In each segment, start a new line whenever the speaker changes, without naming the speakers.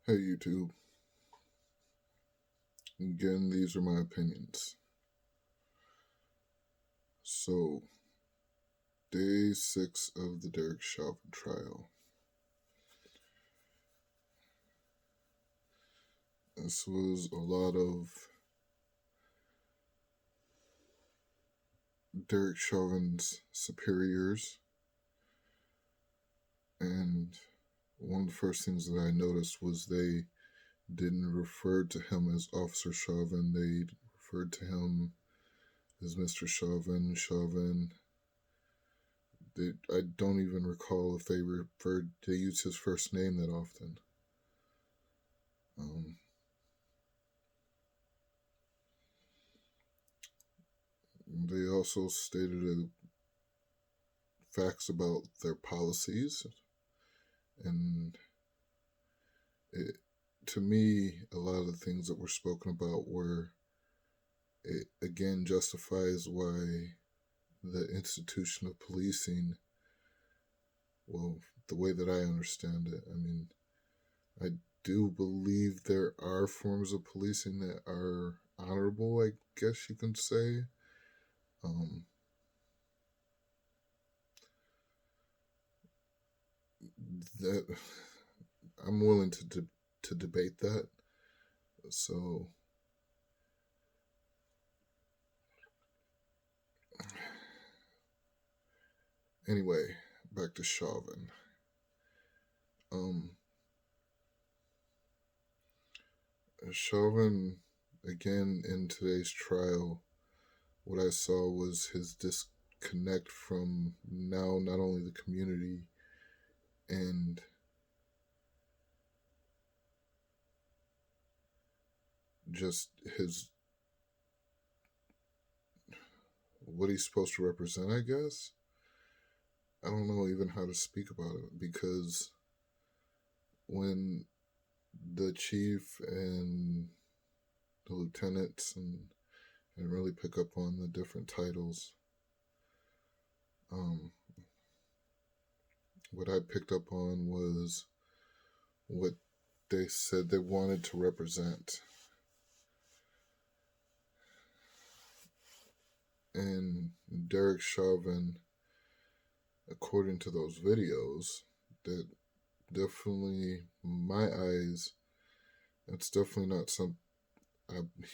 Hey YouTube, again, these are my opinions. So, day 6 of the Derek Chauvin trial. This was a lot of Derek Chauvin's superiors, and one of the first things that I noticed was they didn't refer to him as Officer Chauvin, they referred to him as Mr. Chauvin. I don't even recall if they used his first name that often. They also stated facts about their policies, and to me, a lot of the things that were spoken about it again justifies why the institution of policing, well, the way that I understand it, I do believe there are forms of policing that are honorable, I guess you can say. That I'm willing to debate that. So anyway, back to Chauvin. Chauvin, again in today's trial, what I saw was his disconnect from now not only the community and just what he's supposed to represent, I guess. I don't know even how to speak about it, because when the chief and the lieutenants and really pick up on the different titles, what I picked up on was what they said they wanted to represent. And Derek Chauvin, according to those videos, that definitely, in my eyes, that's definitely not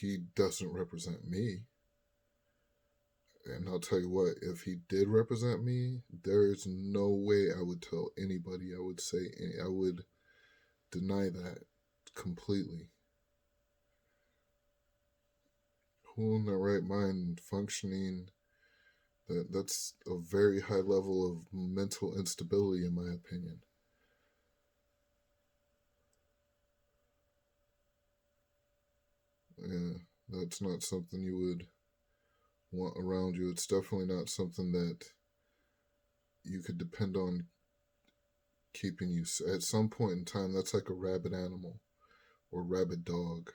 he doesn't represent me. And I'll tell you what, if he did represent me, there is no way I would tell anybody. I would deny that completely. Who in their right mind functioning, that's a very high level of mental instability, in my opinion. Yeah, that's not something you would want around you. It's definitely not something that you could depend on keeping you. At some point in time, that's like a rabid animal or rabid dog.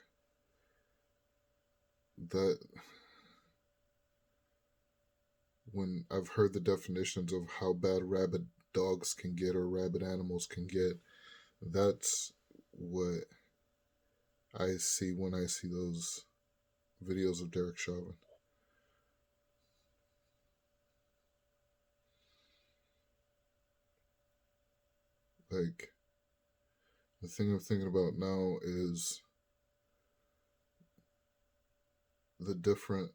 That, when I've heard the definitions of how bad rabid dogs can get or rabid animals can get, that's what I see when I see those videos of Derek Chauvin. Like, the thing I'm thinking about now is the different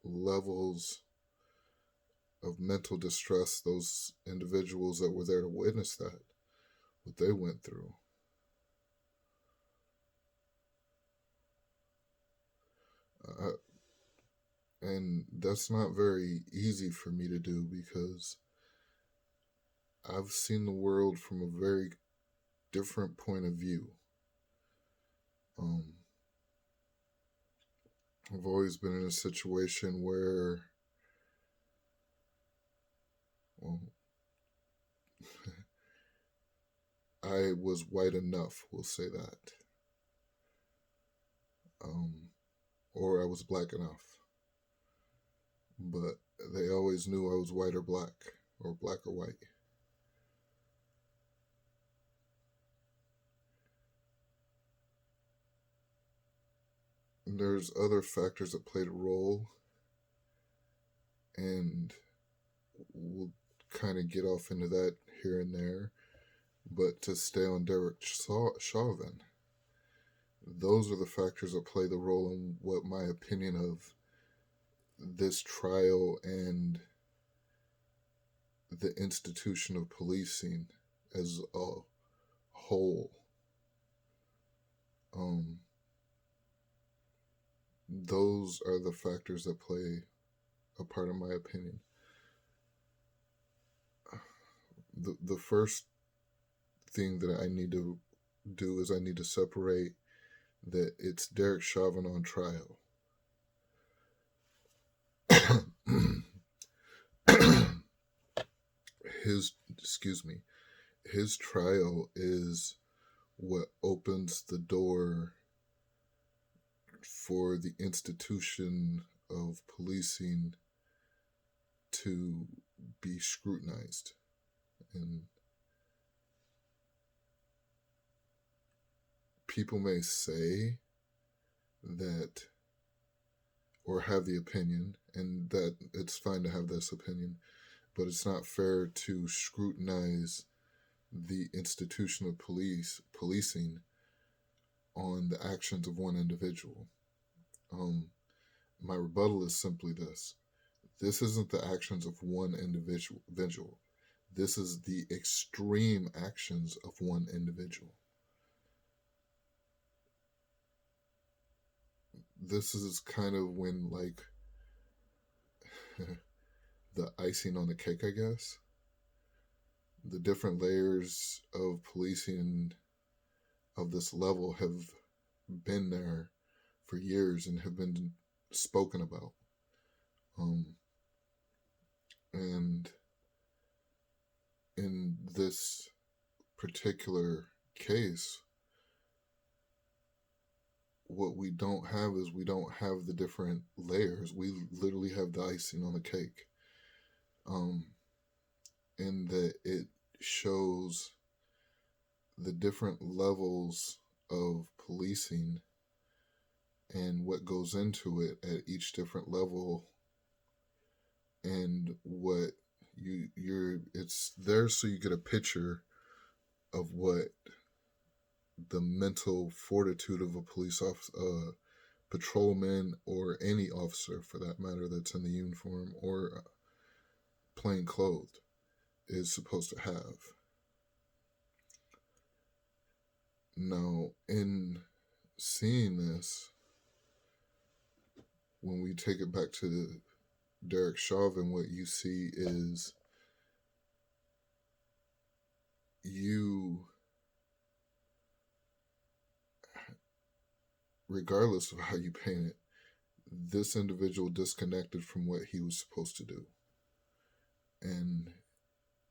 levels of mental distress those individuals that were there to witness that, what they went through. And that's not very easy for me to do, because I've seen the world from a very different point of view. I've always been in a situation where, well, I was white enough, we'll say that. Or I was black enough. But they always knew I was white or black or white. there's other factors that played a role, and we'll kind of get off into that here and there. But to stay on Derek Chauvin, those are the factors that play the role in what my opinion of this trial and the institution of policing as a whole. Those are the factors that play a part in my opinion. The first thing that I need to do is I need to separate that it's Derek Chauvin on trial. His trial is what opens the door for the institution of policing to be scrutinized. And people may say that, or have the opinion, and that it's fine to have this opinion, but it's not fair to scrutinize the institution of policing on the actions of one individual. My rebuttal is simply this. This isn't the actions of one individual. This is the extreme actions of one individual. This is kind of when, like, the icing on the cake, I guess. The different layers of policing of this level have been there for years and have been spoken about. And in this particular case, what we don't have is we don't have the different layers. We literally have the icing on the cake. In that it shows the different levels of policing and what goes into it at each different level, and what it's there so you get a picture of what the mental fortitude of a police officer, patrolman, or any officer for that matter that's in the uniform or plain clothed is supposed to have. Now, in seeing this, when we take it back to Derek Chauvin, what you see is regardless of how you paint it, this individual disconnected from what he was supposed to do. And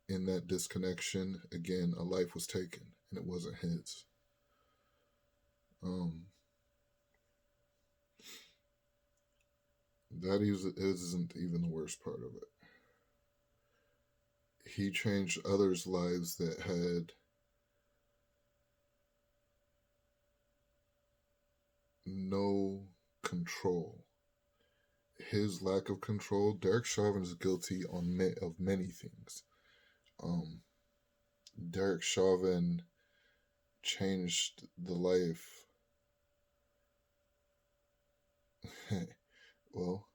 in that disconnection, again, a life was taken, and it wasn't his. That isn't even the worst part of it. He changed others' lives that had no control. His lack of control, Derek Chauvin is guilty of many things. Derek Chauvin changed the life. Well,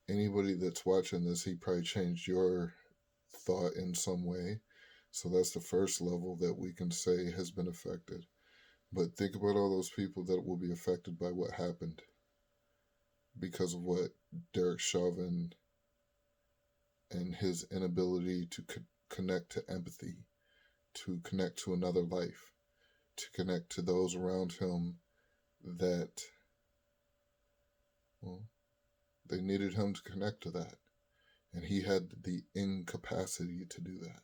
anybody that's watching this, he probably changed your thought in some way. So that's the first level that we can say has been affected. But think about all those people that will be affected by what happened because of what Derek Chauvin and his inability to connect to empathy, to connect to another life, to connect to those around him that, well, they needed him to connect to that. And he had the incapacity to do that.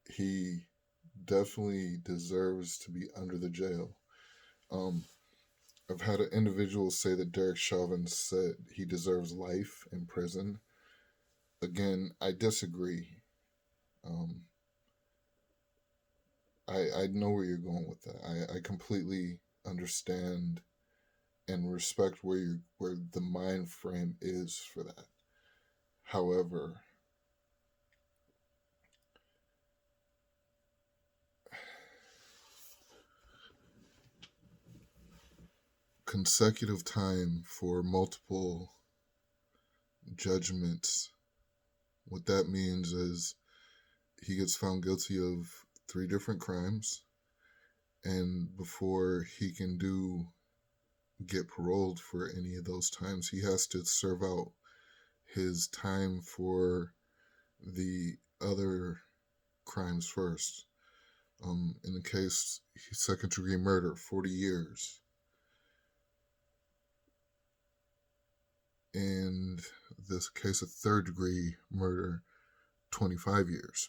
He definitely deserves to be under the jail. I've had an individual say that Derek Chauvin said he deserves life in prison. Again, I disagree. I know where you're going with that. I completely understand and respect where the mind frame is for that. However, consecutive time for multiple judgments, what that means is he gets found guilty of 3 different crimes, and before he can get paroled for any of those times, he has to serve out his time for the other crimes first. In the case, second degree murder, 40 years. And this case of third degree murder, 25 years.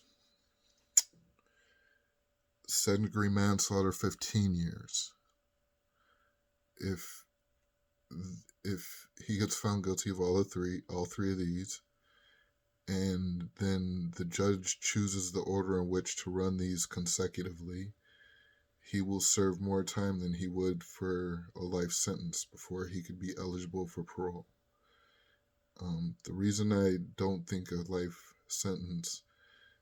Second degree manslaughter, 15 years. If he gets found guilty of all three of these, and then the judge chooses the order in which to run these consecutively, he will serve more time than he would for a life sentence before he could be eligible for parole. The reason I don't think a life sentence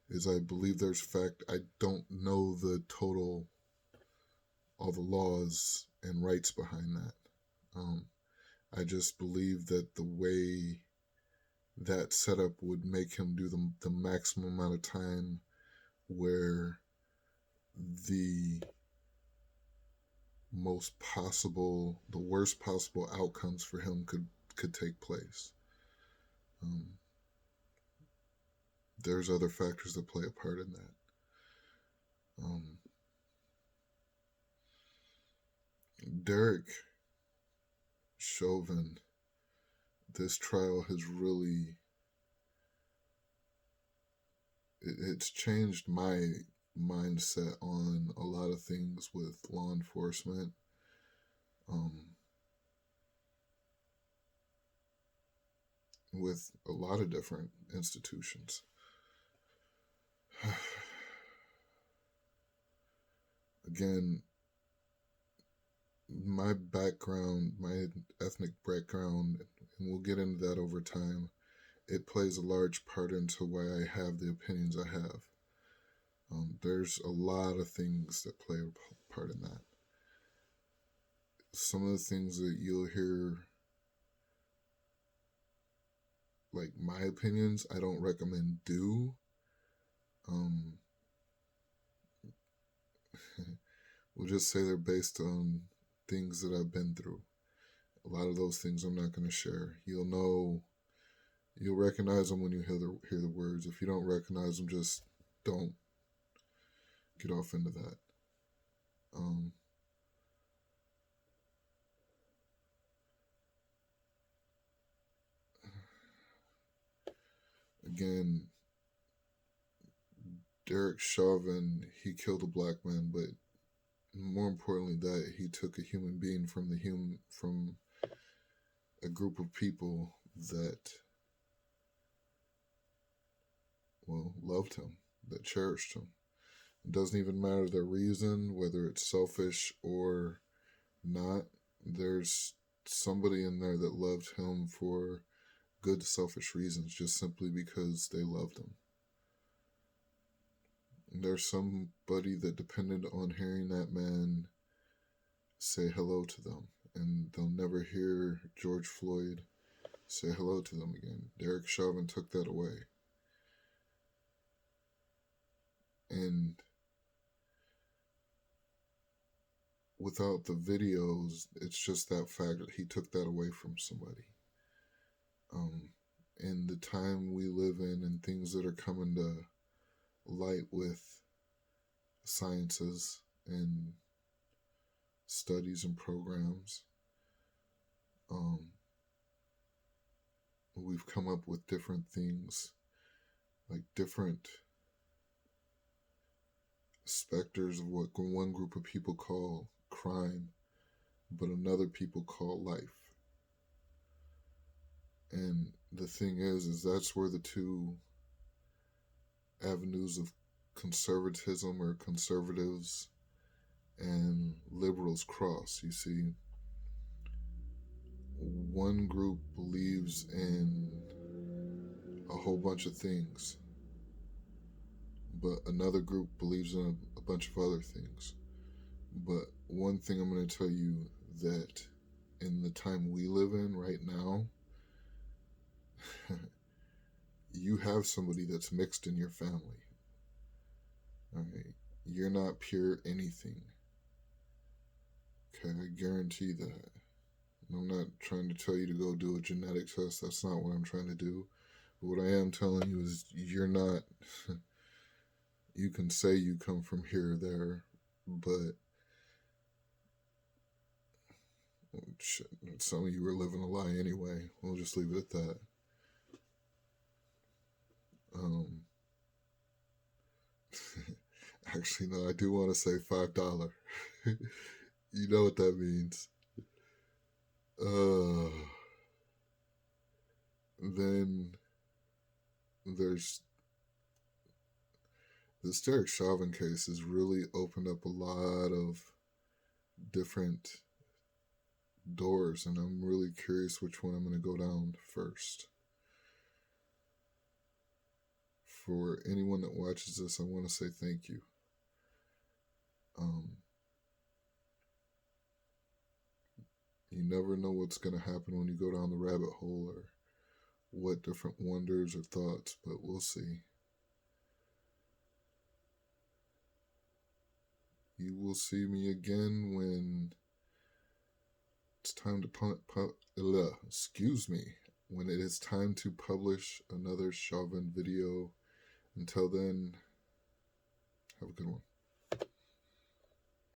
is I believe there's fact. I don't know the total, all the laws and rights behind that. I just believe that the way that setup would make him do the maximum amount of time where the worst possible outcomes for him could take place. There's other factors that play a part in that. Derek Chauvin, this trial has really, it's changed my mindset on a lot of things with law enforcement. With a lot of different institutions. Again, my background, my ethnic background, and we'll get into that over time, it plays a large part into why I have the opinions I have. There's a lot of things that play a part in that. Some of the things that you'll hear, like my opinions, I don't recommend do. We'll just say they're based on things that I've been through. A lot of those things I'm not going to share. You'll recognize them when you hear the words. If you don't recognize them, just don't get off into that. Again, Derek Chauvin, he killed a black man, but more importantly, that he took a human being from a group of people that, well, loved him, that cherished him. It doesn't even matter their reason, whether it's selfish or not. There's somebody in there that loved him for good selfish reasons, just simply because they loved him. And there's somebody that depended on hearing that man say hello to them, and they'll never hear George Floyd say hello to them again. Derek Chauvin took that away. And without the videos, it's just that fact that he took that away from somebody. In the time we live in and things that are coming to light with sciences and studies and programs, we've come up with different things, like different specters of what one group of people call crime, but another people call life. And the thing is that's where the two avenues of conservatism or conservatives and liberals cross. You see, one group believes in a whole bunch of things, but another group believes in a bunch of other things. But one thing I'm going to tell you, that in the time we live in right now, you have somebody that's mixed in your family. All right, you're not pure anything. Okay, I guarantee that. I'm not trying to tell you to go do a genetic test. That's not what I'm trying to do. But what I am telling you is you're not. You can say you come from here or there, but some of you are living a lie anyway. We'll just leave it at that. Actually, no, I do want to say $5. You know what that means. Then there's this Derek Chauvin case has really opened up a lot of different doors, and I'm really curious which one I'm going to go down first. For anyone that watches this, I want to say thank you. You never know what's going to happen when you go down the rabbit hole, or what different wonders or thoughts, but we'll see. You will see me again when it's time to when it is time to publish another Chauvin video. Until then, have a good one.